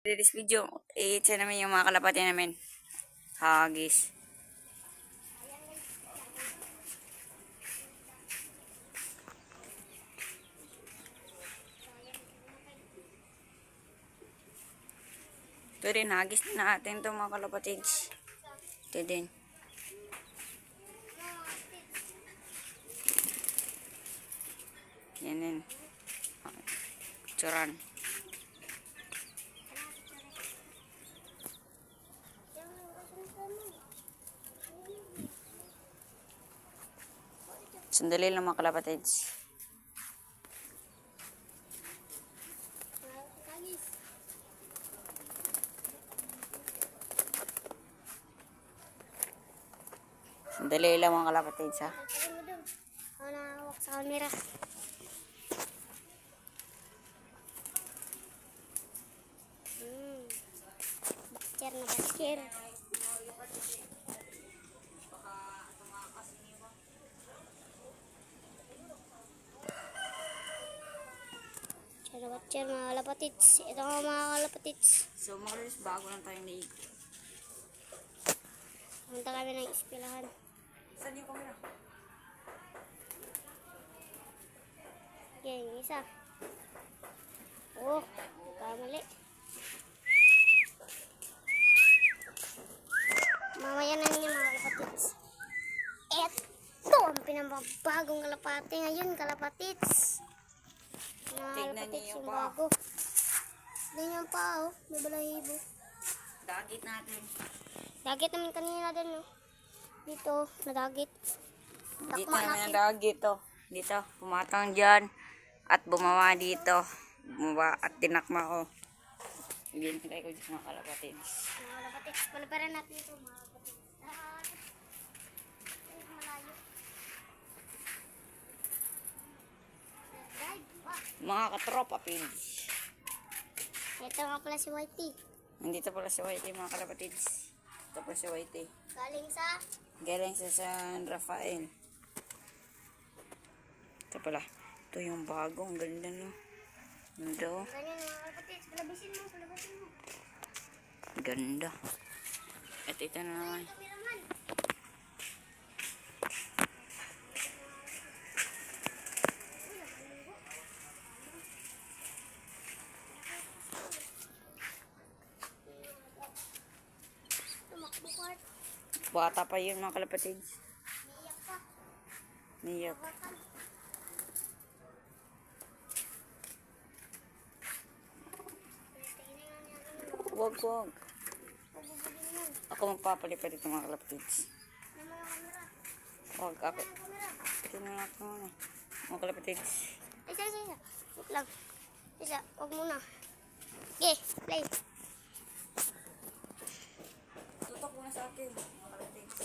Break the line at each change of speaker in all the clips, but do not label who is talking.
This video, i-itsa namin yung mga kalapati namin. Hagis. Ito din, hagis na natin ito mga kalapatids. Ito din. Yan din. Kucuran. Sandali lang mga kalapatids. Sandali lang mga kalapatids ha.
Ako nakawak sa camera. Bakcher na bakcher. Bakcher mga kalapatids. Ito nga mga kalapatids.
So mga kalapatids, bago lang tayo naig.
Punta kami ng ispilahan.
Saan yung camera?
Yan, yung isa. Oh, kamali. Mamaya na niya mga kalapatids. Eto ang pinabagong kalapati ngayon, kalapatids.
Tignan niyo yung pa.
Bago. Tignan yung pa, oh. May balahibo.
Dagit natin.
Dagit naman kanina din, no? Dito, nadagit.
Dito naman ang dagit to. Dito, pumatang dyan. At bumawa dito. Bumawa at tinakma ko. Ibinigay ko dito mga kalapatids.
Mga kalapatids, palabaran natin ito, mga kalapatids. Malayo.
Mga katropa pids.
Ito nga pala si Whitey.
Nandito pala si Whitey mga kalapatids. Ito pala si Whitey. Galing sa San Rafael. Ito pala. Ito yung bago. Ang ganda no. Ganda.
Ganyan mga kalapatids. Palabisin mo, palabisin mo.
Ganda. At ito na naman. Bata pa yun mga kalapatids. Niyak. Wag. Ako magpapalipad ito mga kalapatids. Wag ako. Tinangat mo na. Mga kalapatids.
Isa. Wait lang. Isa, wag muna. Okay, play.
Tutok muna sa akin. Mga kalapatids.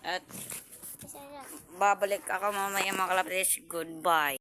At
Isa.
babalik ako mamaya mga kalapatids. Goodbye.